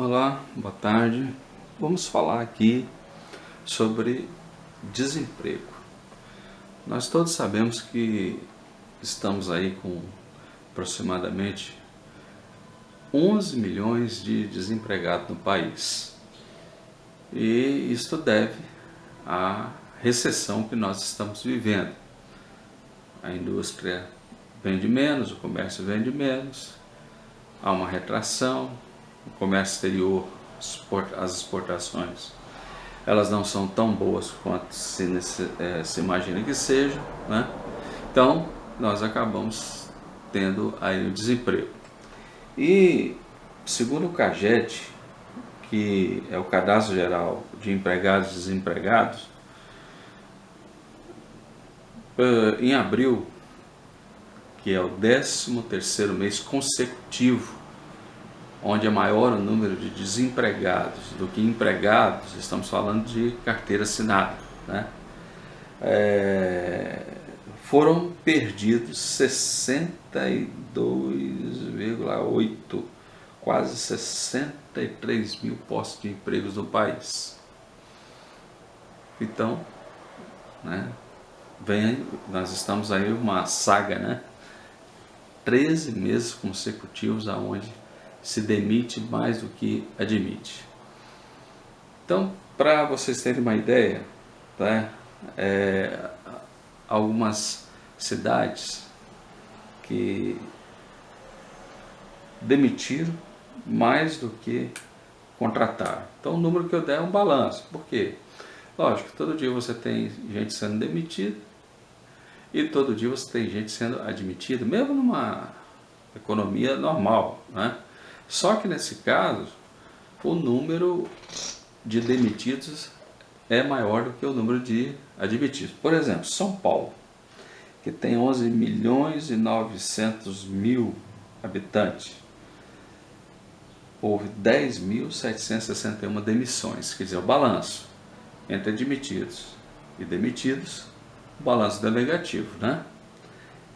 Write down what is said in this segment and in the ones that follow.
Olá, boa tarde. Vamos falar aqui sobre desemprego. Nós todos sabemos que estamos aí com aproximadamente 11 milhões de desempregados no país. E isto deve à recessão que nós estamos vivendo. A indústria vende menos, o comércio vende menos, há uma retração. O comércio exterior, as exportações, elas não são tão boas quanto se imagina que sejam, né? Então, nós acabamos tendo aí o desemprego. E, segundo o CAGED, que é o Cadastro Geral de Empregados e Desempregados, em abril, que é o 13º mês consecutivo, onde é maior o número de desempregados do que empregados, estamos falando de carteira assinada, né? Foram perdidos 62,8, quase 63 mil postos de empregos no país. Então, né, nós estamos aí uma saga, né? 13 meses consecutivos aonde se demite mais do que admite. Então, para vocês terem uma ideia, tá? Algumas cidades que demitiram mais do que contrataram. Então, o número que eu der é um balanço. Por quê? Lógico, todo dia você tem gente sendo demitida e todo dia você tem gente sendo admitida, mesmo numa economia normal, né? Só que nesse caso, o número de demitidos é maior do que o número de admitidos. Por exemplo, São Paulo, que tem 11 milhões e 900 mil habitantes, houve 10.761 demissões, quer dizer, o balanço entre admitidos e demitidos, o balanço é negativo, né?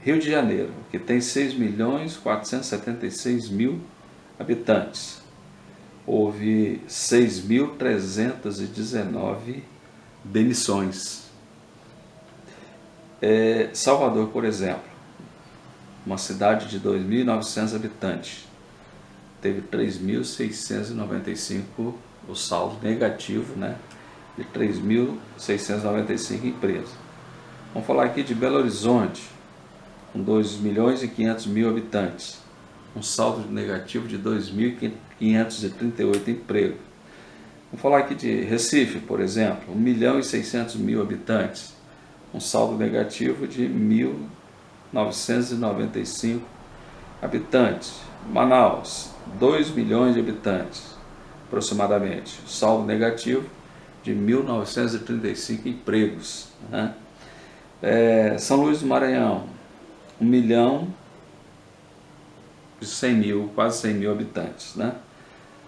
Rio de Janeiro, que tem 6 milhões 476 mil habitantes, houve 6.319 demissões. Salvador, por exemplo, uma cidade de 2.900 habitantes, teve 3.695, o saldo negativo, né, de 3.695 empresas. Vamos falar aqui de Belo Horizonte, com 2 milhões e 500 mil habitantes, um saldo negativo de 2.538 empregos. Vamos falar aqui de Recife, por exemplo, 1 milhão e 600 mil habitantes, um saldo negativo de 1.995 habitantes. Manaus, 2 milhões de habitantes, aproximadamente, saldo negativo de 1.935 empregos, né? São Luís do Maranhão, 1 milhão de 100 mil, quase 100 mil habitantes, né?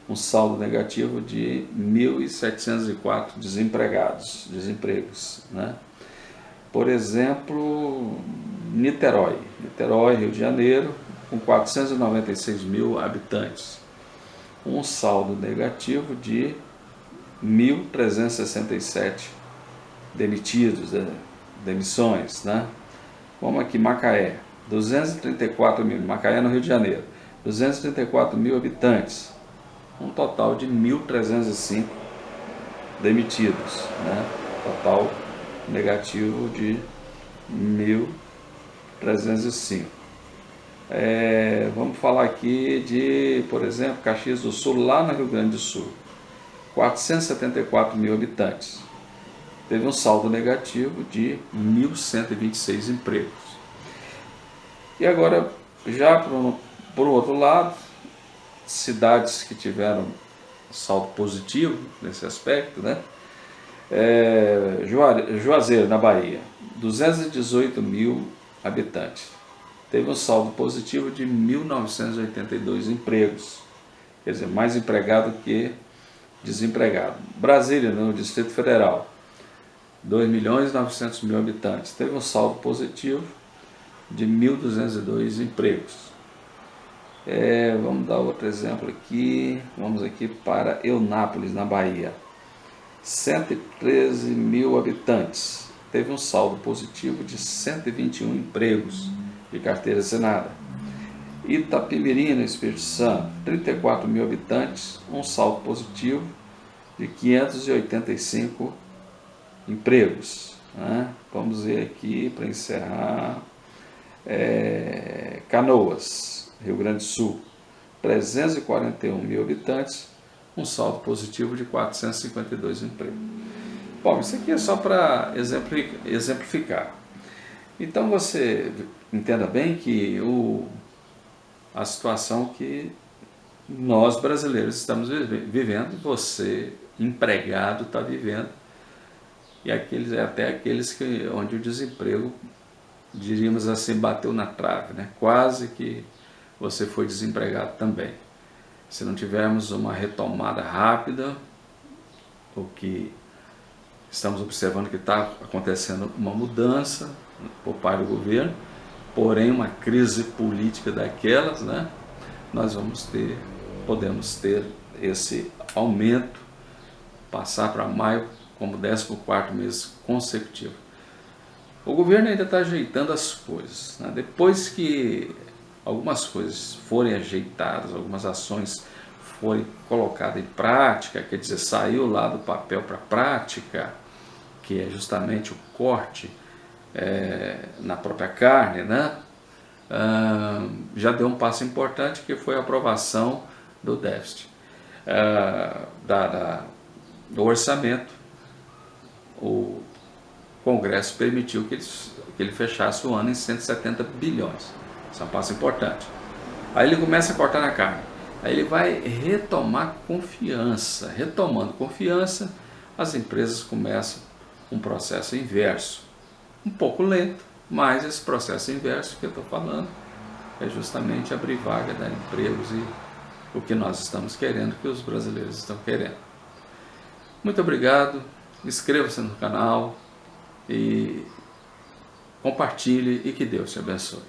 Um saldo negativo de 1.704 desempregos, né? Por exemplo, Niterói, Rio de Janeiro, com 496 mil habitantes, um saldo negativo de 1.367 demissões, né? Vamos aqui, Macaé, 234 mil, Macaé no Rio de Janeiro, 234 mil habitantes, um total de 1.305 demitidos, né? Total negativo de 1.305. Vamos falar aqui de, por exemplo, Caxias do Sul, lá no Rio Grande do Sul, 474 mil habitantes, teve um saldo negativo de 1.126 empregos. E agora, já por outro lado, cidades que tiveram saldo positivo nesse aspecto, né? Juazeiro, na Bahia, 218 mil habitantes, teve um saldo positivo de 1.982 empregos, quer dizer, mais empregado que desempregado. Brasília, no Distrito Federal, 2 milhões e 900 mil habitantes, teve um saldo positivo de 1.202 empregos. Vamos dar outro exemplo aqui. Vamos aqui para Eunápolis, na Bahia. 113 mil habitantes. Teve um saldo positivo de 121 empregos de carteira assinada. Itapimirim, no Espírito Santo, 34 mil habitantes, um saldo positivo de 585 empregos. Vamos ver aqui para encerrar. Canoas, Rio Grande do Sul, 341 mil habitantes, um saldo positivo de 452 empregos. Bom, isso aqui é só para exemplificar. Então você entenda bem que a situação que nós brasileiros estamos vivendo, você empregado está vivendo, e até aqueles onde o desemprego, diríamos assim, bateu na trave, né? Quase que você foi desempregado também. Se não tivermos uma retomada rápida, o que estamos observando que está acontecendo uma mudança por parte do governo, porém uma crise política daquelas, né? Nós podemos ter esse aumento, passar para maio como 14º mês consecutivo. O governo ainda está ajeitando as coisas, né? Depois que algumas coisas forem ajeitadas, algumas ações forem colocadas em prática, quer dizer, saiu lá do papel para a prática, que é justamente o corte na própria carne, né? Já deu um passo importante, que foi a aprovação do déficit, do orçamento. O Congresso permitiu que ele fechasse o ano em 170 bilhões. Isso é um passo importante. Aí ele começa a cortar na carne. Aí ele vai retomar confiança. Retomando confiança, as empresas começam um processo inverso. Um pouco lento, mas esse processo inverso que eu estou falando é justamente abrir vaga, dar empregos e o que nós estamos querendo, que os brasileiros estão querendo. Muito obrigado, inscreva-se no canal e compartilhe, e que Deus te abençoe.